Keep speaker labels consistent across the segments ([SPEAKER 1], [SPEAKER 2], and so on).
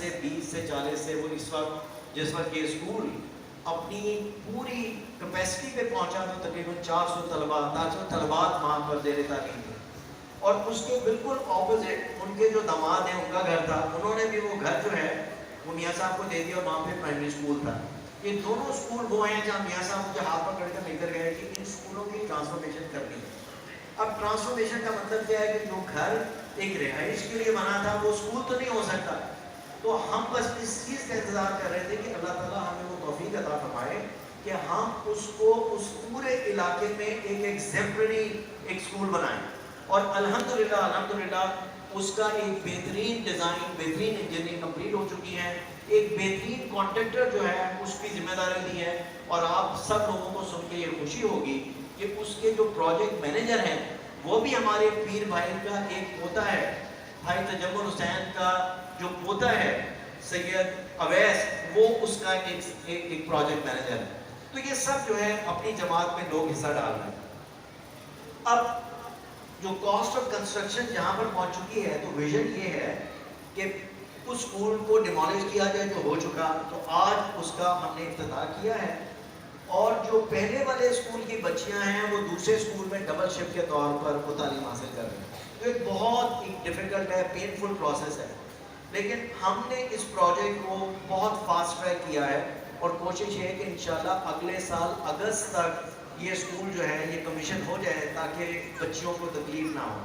[SPEAKER 1] سے 20 سے 40 سے وہ جس وقت یہ اسکول اپنی پوری کیپیسٹی پہ پہنچا تو تقریباً 400 طلبات وہاں پر زیر تعلیم تھے. اور اس کے بالکل اپوزٹ ان کے جو داماد ہیں ان کا گھر تھا, انہوں نے بھی وہ گھر جو ہے وہ میاں صاحب کو دے دیا اور وہاں پہ پرائمری اسکول تھا. یہ دونوں اسکول وہ ہیں جہاں میاں صاحب مجھے ہاتھ پکڑ کر لے کر گئے کہ ان اسکولوں کی ٹرانسفارمیشن کرنی ہے. اب ٹرانسفارمیشن کا مطلب کیا ہے کہ جو گھر ایک رہائش کے لیے بنا تھا وہ اسکول تو نہیں ہو سکتا. تو ہم بس اس چیز کا انتظار کر رہے تھے کہ اللہ تعالیٰ ہمیں وہ توفیق عطا فرمائے کہ ہم اس کو اس پورے علاقے میں ایک ایگزیمپلری ایک اسکول بنائیں. اور الحمدللہ اس کا ایک بہترین ڈیزائن, بہترین انجینئرنگ کمپلیٹ ہو چکی ہے. ایک بہترین کانٹریکٹر جو ہے اس کی ذمہ داری دی ہے. اور آپ سب لوگوں کو سن کے یہ خوشی ہوگی کہ اس کے جو پروجیکٹ مینیجر ہیں وہ بھی ہمارے پیر بھائی کا ایک پوتا ہے, بھائی تجمل حسین کا جو پوتا ہے سید اویس, وہ اس کا ایک پروجیکٹ مینیجر ہے. تو یہ سب جو ہے اپنی جماعت میں لوگ حصہ ڈال رہے ہیں. اب جو کاسٹ آف کنسٹرکشن جہاں پر پہنچ چکی ہے تو ویژن یہ ہے کہ اس اسکول کو ڈیمالش کیا جائے تو ہو چکا, تو آج اس کا ہم نے افتتاح کیا ہے. اور جو پہلے والے اسکول کی بچیاں ہیں وہ دوسرے اسکول میں ڈبل شفٹ کے طور پر وہ تعلیم حاصل کر رہے ہیں. تو ایک بہت ڈیفیکلٹ ہے, پینفل پروسیس ہے, لیکن ہم نے اس پروجیکٹ کو بہت فاسٹ ٹریک کیا ہے اور کوشش یہ ہے کہ انشاءاللہ اگلے سال اگست تک یہ اسکول جو ہے یہ کمیشن ہو جائے تاکہ بچیوں کو تکلیف نہ ہو.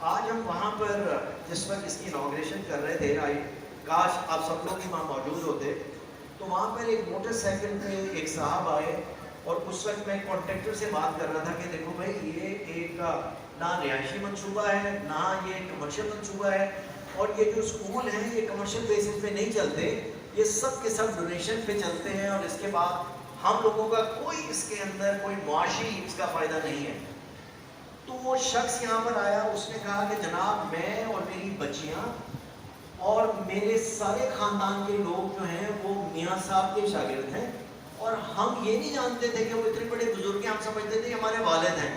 [SPEAKER 1] آج ہم وہاں پر جس وقت اس کی انوگریشن کر رہے تھے, کاش آپ سب لوگ ہی وہاں موجود ہوتے, تو وہاں پر ایک موٹر سائیکل پہ ایک صاحب آئے اور اس وقت میں کانٹریکٹر سے بات کر رہا تھا کہ دیکھو بھائی یہ ایک نہ رہائشی منصوبہ ہے نہ یہ کمرشل منصوبہ ہے, اور یہ جو اسکول ہیں یہ کمرشل بیسس پہ نہیں چلتے, یہ سب کے سب ڈونیشن پہ چلتے ہیں اور اس کے بعد ہم لوگوں کا کوئی اس کے اندر کوئی معاشی اس کا فائدہ نہیں ہے. تو وہ شخص یہاں پر آیا, اس نے کہا کہ جناب میں اور میری بچیاں اور میرے سارے خاندان کے لوگ جو ہیں وہ میاں صاحب کے شاگرد ہیں, اور ہم یہ نہیں جانتے تھے کہ وہ اتنے بڑے بزرگ ہیں, ہم سمجھتے تھے کہ ہمارے والد ہیں.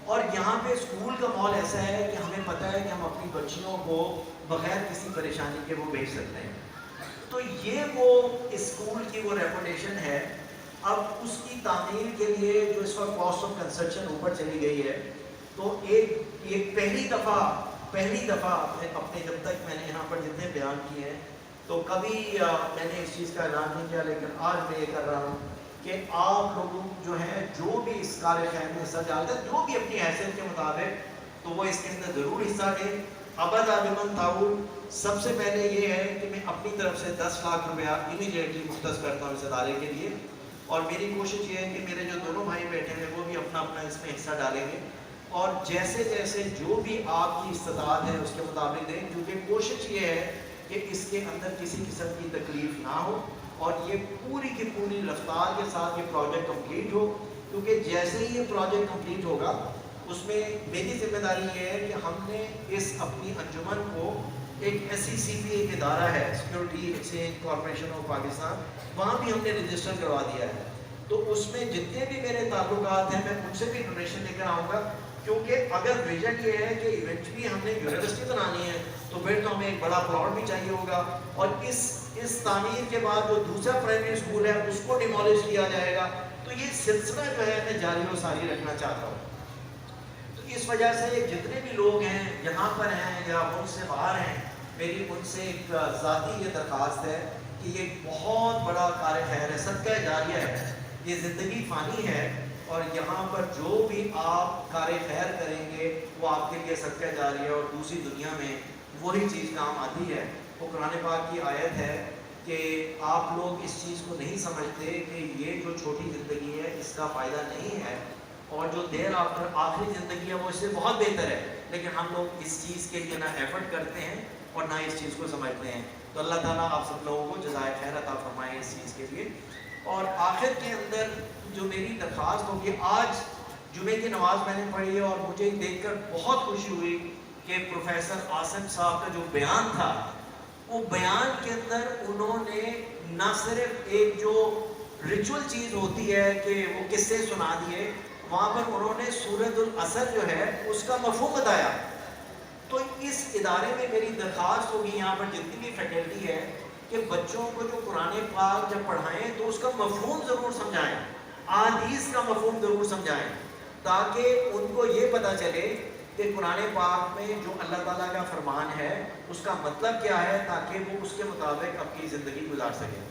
[SPEAKER 1] اور یہاں پہ اسکول کا ماحول ایسا ہے کہ ہمیں پتہ ہے کہ ہم اپنی بچیوں کو بغیر کسی پریشانی کے وہ بھیج سکتے ہیں. تو یہ وہ اسکول کی وہ ریپوٹیشن ہے. اب اس کی تعمیر کے لیے جو اس وقت کاسٹ آف کنسٹرکشن اوپر چلی گئی ہے, تو ایک پہلی دفعہ اپنے جب تک میں نے یہاں پر جتنے بیان کیے ہیں تو کبھی میں نے اس چیز کا اعلان نہیں کیا, لیکن آج میں یہ کر رہا ہوں کہ آپ لوگوں جو ہیں جو بھی اس کار خیر میں حصہ ڈالتے ہیں, جو بھی اپنی حیثیت کے مطابق, تو وہ اس کے اندر ضرور حصہ دیں. ابد آبمن تعاون سب سے پہلے یہ ہے کہ میں اپنی طرف سے 10 لاکھ روپیہ امیڈیٹلی مختص کرتا ہوں اس ادارے کے لیے, اور میری کوشش یہ ہے کہ میرے جو دونوں بھائی بیٹھے ہیں وہ بھی اپنا اس میں حصہ ڈالیں گے, اور جیسے جیسے جو بھی آپ کی استطاعت ہے اس کے مطابق دیں, کیونکہ کوشش یہ ہے کہ اس کے اندر کسی قسم کی تکلیف نہ ہو اور یہ پوری کی پوری رفتار کے ساتھ یہ پروجیکٹ کمپلیٹ ہو. کیونکہ جیسے ہی یہ پروجیکٹ کمپلیٹ ہوگا اس میں میری ذمہ داری یہ ہے کہ ہم نے اس اپنی انجمن کو ایک SECP ایک ادارہ ہے, security exchange corporation of Pakistan, وہاں بھی ہم نے رجسٹر کروا دیا ہے. تو اس میں جتنے بھی میرے تعلقات ہیں میں ان سے بھی ڈونیشن لے کر آؤں گا, کیونکہ اگر ویژن یہ ہے کہ ایونچولی ہم نے یونیورسٹی بنانی ہے تو پھر تو ہمیں ایک بڑا پلاٹ بھی چاہیے ہوگا, اور اس تعمیر کے بعد جو دوسرا پرائمری اسکول ہے اس کو ڈیمالش کیا جائے گا. تو یہ سلسلہ جو ہے میں جاری و ساری رکھنا چاہتا ہوں. تو اس وجہ سے جتنے بھی لوگ ہیں یہاں پر ہیں یا ملک سے باہر ہیں, میری ان سے ایک ذاتی یہ درخواست ہے کہ یہ بہت بڑا کار خیر ہے, صدقہ جاریہ ہے, یہ زندگی فانی ہے, اور یہاں پر جو بھی آپ کار خیر کریں گے وہ آپ کے لیے صدقہ جاریہ ہے, اور دوسری دنیا میں وہی چیز کام آتی ہے. وہ قرآن پاک کی آیت ہے کہ آپ لوگ اس چیز کو نہیں سمجھتے کہ یہ جو چھوٹی زندگی ہے اس کا فائدہ نہیں ہے, اور جو دیر آخری زندگی ہے وہ اس سے بہت بہتر ہے, لیکن ہم لوگ اس چیز کے لیے نہ ایفرٹ کرتے ہیں اور نہ اس چیز کو سمجھتے ہیں. تو اللہ تعالیٰ آپ سب لوگوں کو جزائے خیر عطا فرمائے اس چیز کے لیے. اور آخر کے اندر جو میری درخواست ہوگی, آج جمعے کی نماز میں نے پڑھی ہے اور مجھے دیکھ کر بہت خوشی ہوئی کہ پروفیسر عاصم صاحب کا جو بیان تھا, وہ بیان کے اندر انہوں نے نہ صرف ایک جو ریچول چیز ہوتی ہے کہ وہ قصے سنا دیے, وہاں پر انہوں نے سورۃ العصر جو ہے اس کا مفہوم بتایا. تو اس ادارے میں میری درخواست ہوگی یہاں پر جتنی بھی فیکلٹی ہے کہ بچوں کو جو قرآن پاک جب پڑھائیں تو اس کا مفہوم ضرور سمجھائیں، احادیث کا مفہوم ضرور سمجھائیں، تاکہ ان کو یہ پتہ چلے کہ قرآن پاک میں جو اللہ تعالیٰ کا فرمان ہے اس کا مطلب کیا ہے، تاکہ وہ اس کے مطابق اپنی زندگی گزار سکیں۔